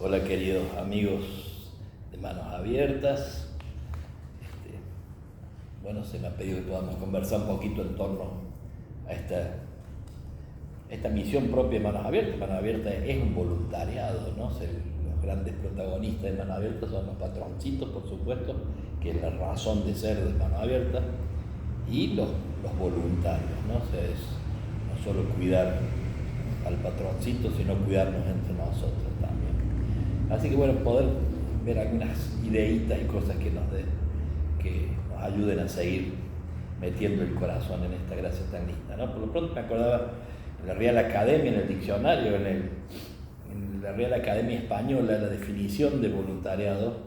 Hola queridos amigos de Manos Abiertas. Bueno, se me ha pedido que podamos conversar un poquito en torno a esta misión propia de Manos Abiertas. Manos Abiertas es un voluntariado, ¿no? Los grandes protagonistas de Manos Abiertas son los patroncitos, por supuesto, que es la razón de ser de Manos Abiertas, y los voluntarios, ¿no? O sea, es no solo cuidar al patroncito, sino cuidarnos entre nosotros también. Así que bueno, poder ver algunas ideitas y cosas que nos ayuden a seguir metiendo el corazón en esta gracia tan linda, ¿no? Por lo pronto me acordaba en la Real Academia, en el diccionario, en la Real Academia Española, la definición de voluntariado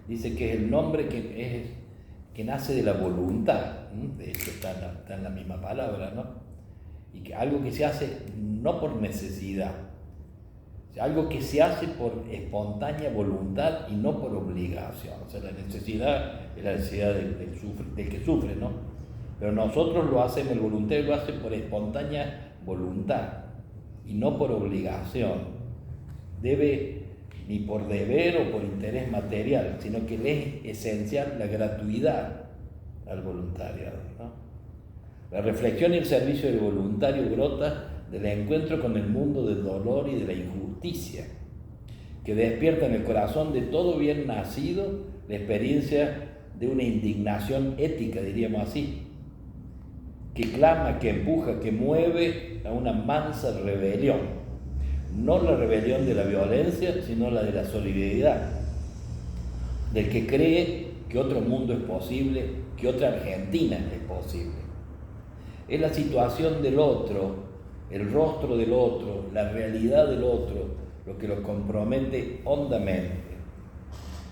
dice que es el nombre que nace de la voluntad. De hecho está en la misma palabra, ¿no? Y que algo que se hace no por necesidad, o sea, algo que se hace por espontánea voluntad y no por obligación. O sea, la necesidad es la necesidad del que sufre, ¿no? Pero nosotros lo hacemos, el voluntario lo hace por espontánea voluntad y no por obligación. Ni por deber o por interés material, sino que le es esencial la gratuidad al voluntariado, ¿no? La reflexión y el servicio del voluntario brota del encuentro con el mundo del dolor y de la injusticia, que despierta en el corazón de todo bien nacido la experiencia de una indignación ética, diríamos así, que clama, que empuja, que mueve a una mansa rebelión. No la rebelión de la violencia, sino la de la solidaridad, del que cree que otro mundo es posible, que otra Argentina es posible. Es la situación del otro, el rostro del otro, la realidad del otro, lo que lo compromete hondamente.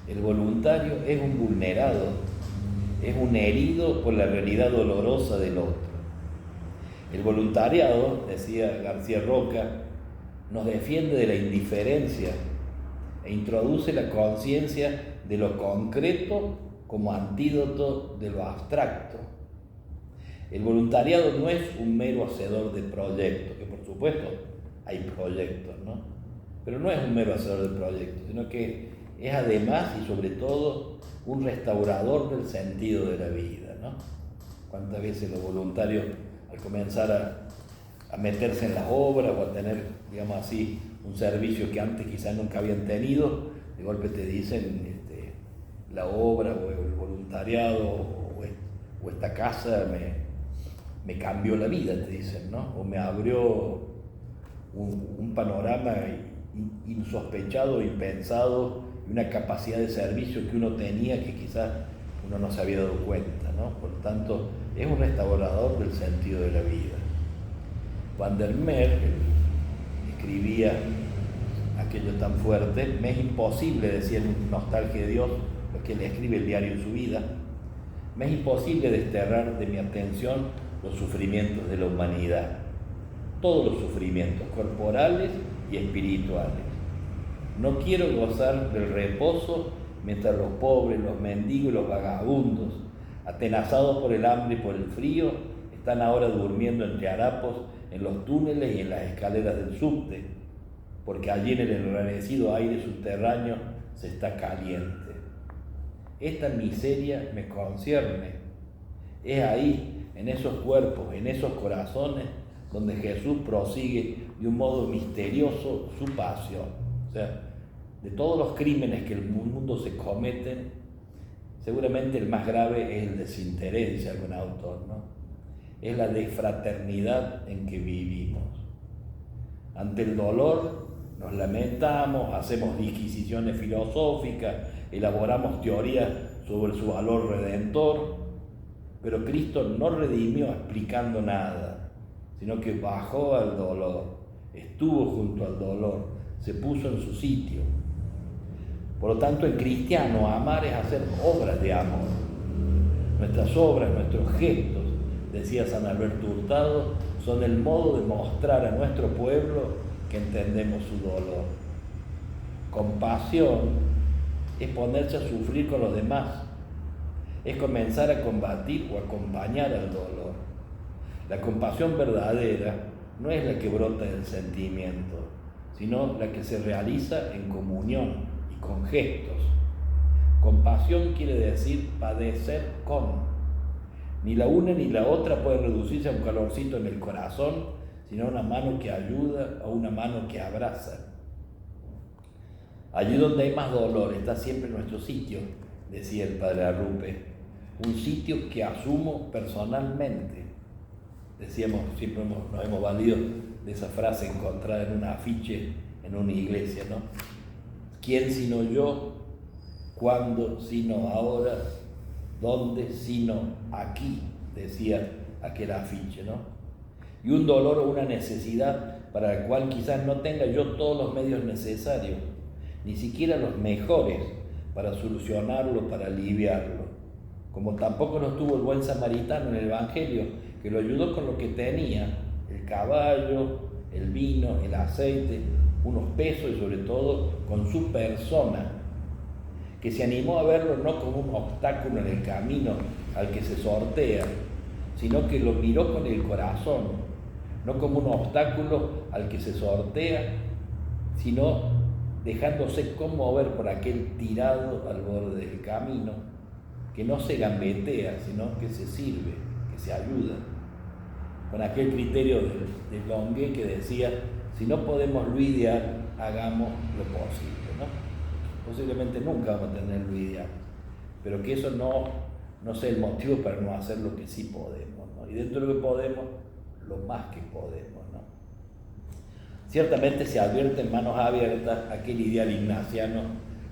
El voluntario es un vulnerado, es un herido por la realidad dolorosa del otro. El voluntariado, decía García Roca, nos defiende de la indiferencia e introduce la conciencia de lo concreto como antídoto de lo abstracto. El voluntariado no es un mero hacedor de proyectos, que por supuesto hay proyectos, ¿no? Pero no es un mero hacedor de proyectos, sino que es además y sobre todo un restaurador del sentido de la vida, ¿no? ¿Cuántas veces los voluntarios, al comenzar a meterse en las obras o a tener, digamos así, un servicio que antes quizás nunca habían tenido, de golpe te dicen la obra o el voluntariado o esta casa me cambió la vida, te dicen, ¿no? O me abrió un panorama insospechado, impensado, y una capacidad de servicio que uno tenía que quizás uno no se había dado cuenta, ¿no? Por lo tanto, es un restaurador del sentido de la vida. Van der Meer escribía aquello tan fuerte: me es imposible, decía en Nostalgia de Dios, porque él escribe el diario en su vida, me es imposible desterrar de mi atención los sufrimientos de la humanidad, todos los sufrimientos corporales y espirituales. No quiero gozar del reposo mientras los pobres, los mendigos y los vagabundos, atenazados por el hambre y por el frío, están ahora durmiendo entre harapos en los túneles y en las escaleras del subte, porque allí en el enrarecido aire subterráneo se está caliente. Esta miseria me concierne. Es ahí, en esos cuerpos, en esos corazones, donde Jesús prosigue de un modo misterioso su pasión. O sea, de todos los crímenes que en el mundo se cometen, seguramente el más grave es el desinterés, dice algún autor, ¿no? Es la desfraternidad en que vivimos. Ante el dolor nos lamentamos, hacemos disquisiciones filosóficas, elaboramos teorías sobre su valor redentor, pero Cristo no redimió explicando nada, sino que bajó al dolor, estuvo junto al dolor, se puso en su sitio. Por lo tanto, el cristiano, amar es hacer obras de amor. Nuestras obras, nuestros gestos, decía San Alberto Hurtado, son el modo de mostrar a nuestro pueblo que entendemos su dolor. Compasión es ponerse a sufrir con los demás, es comenzar a combatir o acompañar al dolor. La compasión verdadera no es la que brota del sentimiento, sino la que se realiza en comunión y con gestos. Compasión quiere decir padecer con. Ni la una ni la otra puede reducirse a un calorcito en el corazón, sino a una mano que ayuda o una mano que abraza. Allí donde hay más dolor está siempre nuestro sitio, decía el padre Arrupe, un sitio que asumo personalmente. Decíamos, siempre nos hemos valido de esa frase encontrada en un afiche en una iglesia, ¿no? ¿Quién sino yo? ¿Cuándo sino ahora? ¿Dónde sino aquí? Decía aquel afiche, ¿no? Y un dolor o una necesidad para la cual quizás no tenga yo todos los medios necesarios, ni siquiera los mejores para solucionarlo, para aliviarlo. Como tampoco los tuvo el buen samaritano en el Evangelio, que lo ayudó con lo que tenía, el caballo, el vino, el aceite, unos pesos y sobre todo con su persona, que se animó a verlo no como un obstáculo en el camino al que se sortea, sino que lo miró con el corazón, no como un obstáculo al que se sortea, sino dejándose conmover por aquel tirado al borde del camino, que no se gambetea, sino que se sirve, que se ayuda. Con aquel criterio de Longuet que decía, si no podemos lo ideal, hagamos lo posible, ¿no? Posiblemente nunca vamos a tener lo ideal, pero que eso no sea el motivo para no hacer lo que sí podemos, ¿no? Y dentro de lo que podemos, lo más que podemos, ¿no? Ciertamente se advierte en Manos Abiertas aquel ideal ignaciano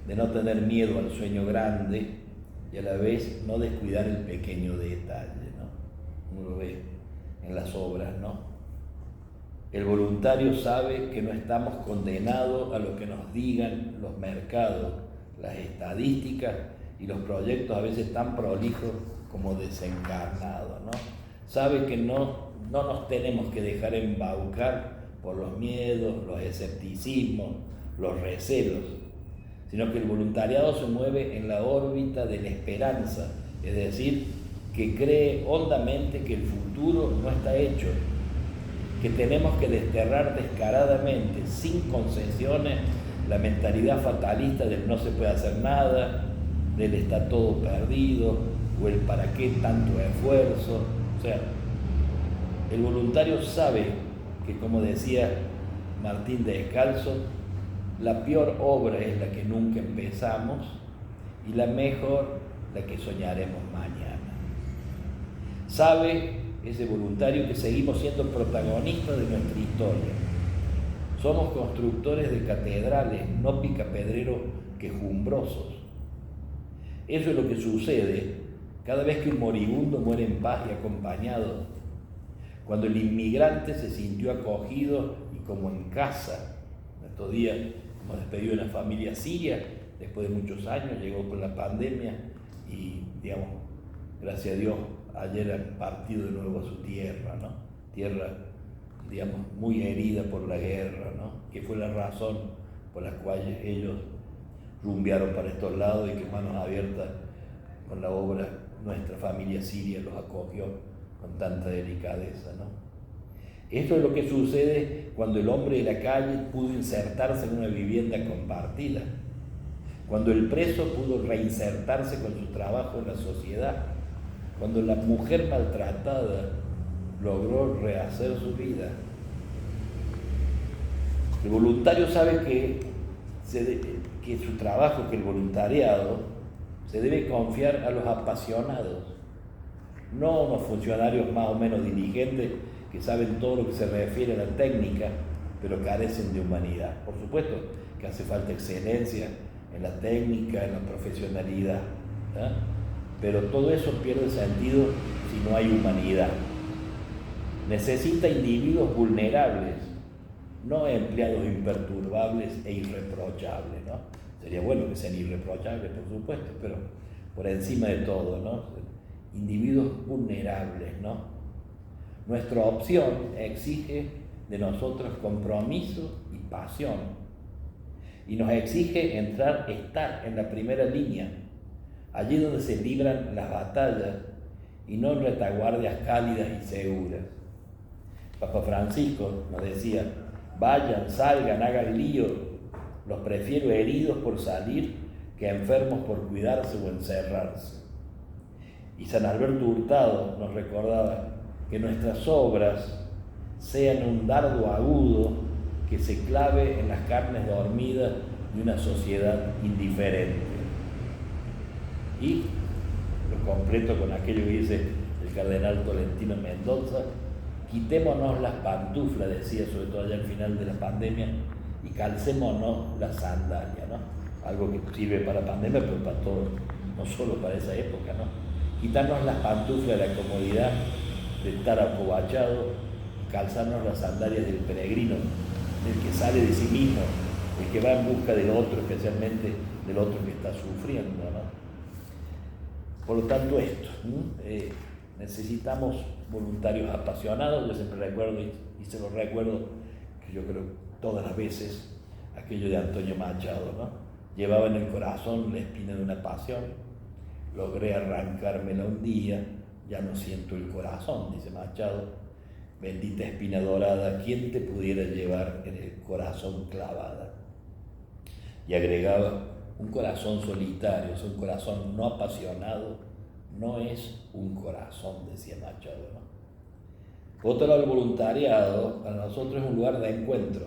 de no tener miedo al sueño grande y a la vez no descuidar el pequeño detalle, ¿no? Uno lo ve en las obras, ¿no? El voluntario sabe que no estamos condenados a lo que nos digan los mercados, las estadísticas y los proyectos a veces tan prolijos como desencarnados, ¿no? Sabe que no nos tenemos que dejar embaucar por los miedos, los escepticismos, los recelos, sino que el voluntariado se mueve en la órbita de la esperanza, es decir, que cree hondamente que el futuro no está hecho, que tenemos que desterrar descaradamente, sin concesiones, la mentalidad fatalista del no se puede hacer nada, del está todo perdido, o el para qué tanto esfuerzo. O sea, el voluntario sabe que, como decía Martín Descalzo, la peor obra es la que nunca empezamos y la mejor la que soñaremos mañana. Sabe ese voluntario que seguimos siendo protagonistas de nuestra historia. Somos constructores de catedrales, no picapedreros quejumbrosos. Eso es lo que sucede cada vez que un moribundo muere en paz y acompañado, cuando el inmigrante se sintió acogido y como en casa. Estos días hemos despedido a una familia siria, después de muchos años, llegó con la pandemia y, digamos, gracias a Dios, ayer han partido de nuevo a su tierra, ¿no? Tierra, digamos, muy herida por la guerra, ¿no? Que fue la razón por la cual ellos rumbearon para estos lados y que Manos Abiertas, con la obra Nuestra Familia Siria, los acogió con tanta delicadeza, ¿no? Esto es lo que sucede cuando el hombre de la calle pudo insertarse en una vivienda compartida, cuando el preso pudo reinsertarse con su trabajo en la sociedad, cuando la mujer maltratada logró rehacer su vida. El voluntario sabe que su trabajo, que el voluntariado, se debe confiar a los apasionados, no a unos funcionarios más o menos diligentes que saben todo lo que se refiere a la técnica, pero carecen de humanidad. Por supuesto que hace falta excelencia en la técnica, en la profesionalidad, ¿eh? Pero todo eso pierde sentido si no hay humanidad. Necesita individuos vulnerables, no empleados imperturbables e irreprochables, ¿no? Sería bueno que sean irreprochables, por supuesto, pero por encima de todo, ¿no? Individuos vulnerables, ¿no? Nuestra opción exige de nosotros compromiso y pasión, y nos exige estar en la primera línea, allí donde se libran las batallas y no en retaguardias cálidas y seguras. Papa Francisco nos decía Vayan, salgan, hagan lío. Los prefiero heridos por salir que enfermos por cuidarse o encerrarse. Y San Alberto Hurtado nos recordaba que nuestras obras sean un dardo agudo que se clave en las carnes dormidas de una sociedad indiferente. Y lo completo con aquello que dice el cardenal Tolentino Mendoza: quitémonos las pantuflas, decía, sobre todo allá al final de la pandemia, y calcémonos las sandalias, ¿no? Algo que sirve para la pandemia, pero para todo, no solo para esa época, ¿no? Quitarnos las pantuflas de la comodidad de estar acobachado, calzarnos las sandalias del peregrino, del que sale de sí mismo, el que va en busca del otro, especialmente del otro que está sufriendo, ¿no? Por lo tanto, esto, necesitamos voluntarios apasionados. Yo siempre recuerdo, y se lo recuerdo, que yo creo todas las veces, aquello de Antonio Machado, ¿no? Llevaba en el corazón la espina de una pasión, logré arrancármela un día, ya no siento el corazón, dice Machado. Bendita espina dorada, ¿quién te pudiera llevar en el corazón clavada? Y agregaba: un corazón solitario, es un corazón no apasionado, no es un corazón, decía Machado, ¿no? Por otro lado, el voluntariado para nosotros es un lugar de encuentro.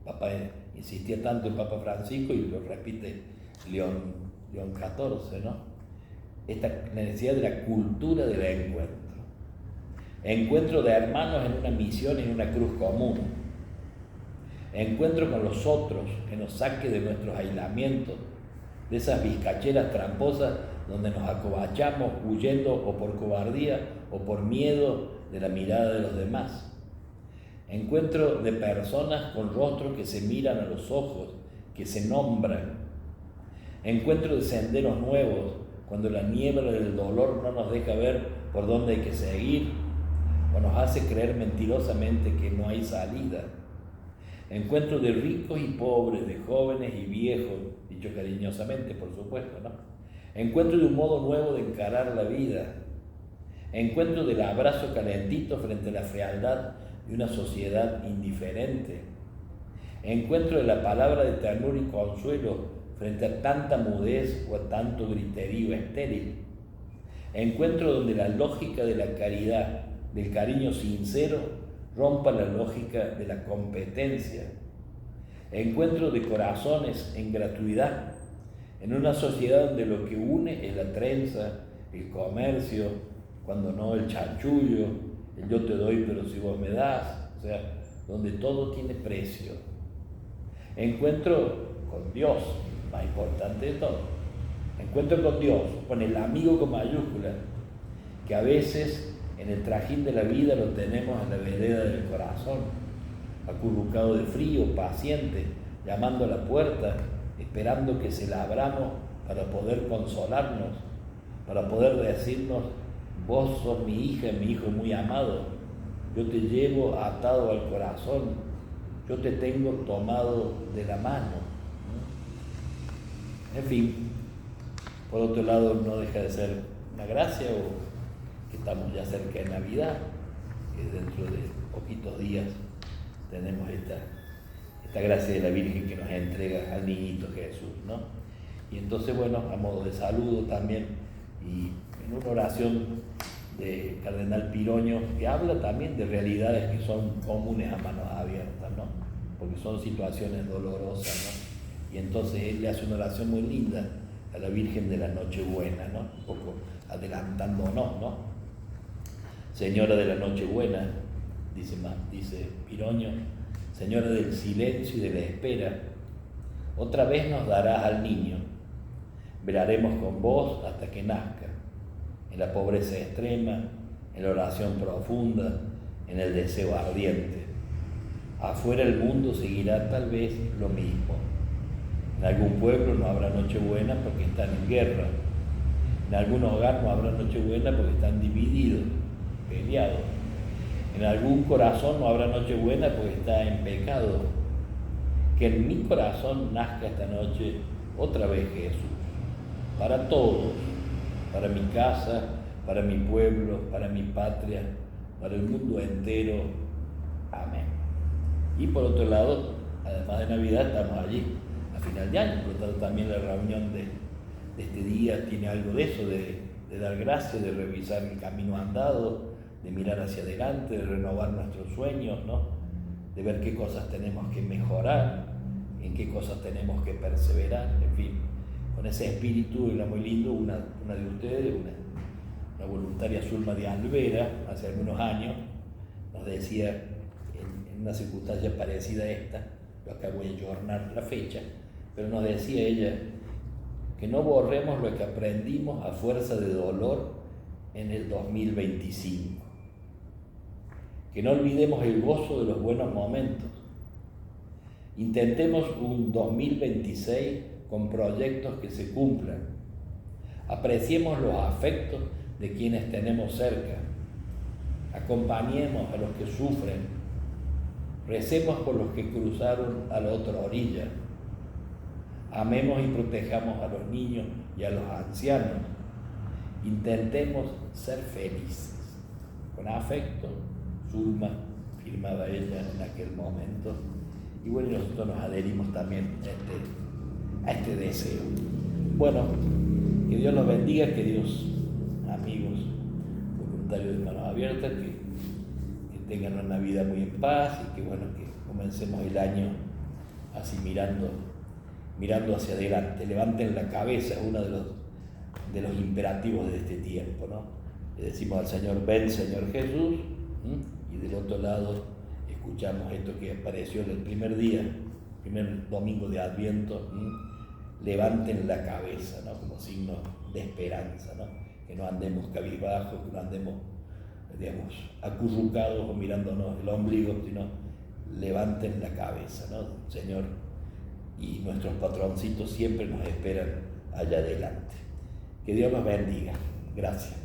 Papa insistía tanto el Papa Francisco, y lo repite León XIV, ¿no? Esta necesidad de la cultura del encuentro. Encuentro de hermanos en una misión y en una cruz común. Encuentro con los otros, que nos saque de nuestros aislamientos, de esas bizcacheras tramposas donde nos acobachamos huyendo o por cobardía o por miedo de la mirada de los demás. Encuentro de personas con rostros que se miran a los ojos, que se nombran. Encuentro de senderos nuevos, cuando la niebla del dolor no nos deja ver por dónde hay que seguir o nos hace creer mentirosamente que no hay salida. Encuentro de ricos y pobres, de jóvenes y viejos, dicho cariñosamente, por supuesto, ¿no? Encuentro de un modo nuevo de encarar la vida. Encuentro del abrazo calentito frente a la fealdad de una sociedad indiferente. Encuentro de la palabra de ternura y consuelo frente a tanta mudez o a tanto griterío estéril. Encuentro donde la lógica de la caridad, del cariño sincero, rompa la lógica de la competencia. Encuentro de corazones en gratuidad, en una sociedad donde lo que une es la trenza, el comercio, cuando no el chanchullo, el yo te doy pero si vos me das, o sea, donde todo tiene precio. Encuentro con Dios, más importante de todo. Encuentro con Dios, con el amigo con mayúscula, que a veces en el trajín de la vida lo tenemos en la vereda del corazón, acurrucado de frío, paciente, llamando a la puerta, esperando que se la abramos para poder consolarnos, para poder decirnos: vos sos mi hija, mi hijo muy amado, yo te llevo atado al corazón, yo te tengo tomado de la mano. En fin, por otro lado, no deja de ser una gracia, o que estamos ya cerca de Navidad, que dentro de poquitos días tenemos esta gracia de la Virgen que nos entrega al niñito Jesús, ¿no? Y entonces, bueno, a modo de saludo también, y en una oración de Cardenal Piroño, que habla también de realidades que son comunes a manos abiertas, ¿no? Porque son situaciones dolorosas, ¿no? Y entonces él le hace una oración muy linda a la Virgen de la Nochebuena, ¿no? Un poco adelantándonos, ¿no? Señora de la Nochebuena, dice Piroño, Señora del silencio y de la espera, otra vez nos darás al niño. Velaremos con vos hasta que nazca, en la pobreza extrema, en la oración profunda, en el deseo ardiente. Afuera el mundo seguirá tal vez lo mismo. En algún pueblo no habrá Nochebuena porque están en guerra. En algún hogar no habrá Nochebuena porque están divididos, peleados. En algún corazón no habrá Nochebuena porque está en pecado. Que en mi corazón nazca esta noche otra vez Jesús, para todos, para mi casa, para mi pueblo, para mi patria, para el mundo entero. Amén. Y por otro lado, además de Navidad, estamos allí a final de año, por lo tanto también la reunión de este día tiene algo de eso, de dar gracias, de revisar el camino andado, de mirar hacia adelante, de renovar nuestros sueños, ¿no? De ver qué cosas tenemos que mejorar, en qué cosas tenemos que perseverar, en fin. Con ese espíritu era muy lindo, una de ustedes, una voluntaria, Zulma de Alvera, hace algunos años, nos decía, en una circunstancia parecida a esta, yo acá voy a ayornar la fecha, pero nos decía ella que no borremos lo que aprendimos a fuerza de dolor en el 2025, que no olvidemos el gozo de los buenos momentos. Intentemos un 2026 con proyectos que se cumplan. Apreciemos los afectos de quienes tenemos cerca. Acompañemos a los que sufren. Recemos por los que cruzaron a la otra orilla. Amemos y protejamos a los niños y a los ancianos. Intentemos ser felices. Con afecto, Zulma, firmaba ella en aquel momento. Y bueno, nosotros nos adherimos también a este deseo. Bueno, que Dios los bendiga, queridos amigos voluntarios de Manos Abiertas, que tengan una Navidad muy en paz y que bueno, que comencemos el año así mirando hacia adelante. Levanten la cabeza, es uno de los imperativos de este tiempo, ¿no? Le decimos al Señor, ven Señor Jesús, y del otro lado escuchamos esto que apareció en el primer domingo de Adviento, levanten la cabeza, ¿no? Como signo de esperanza, ¿no? Que no andemos cabizbajos, que no andemos, digamos, acurrucados o mirándonos el ombligo, sino levanten la cabeza, ¿no? Señor, y nuestros patroncitos siempre nos esperan allá adelante. Que Dios los bendiga. Gracias.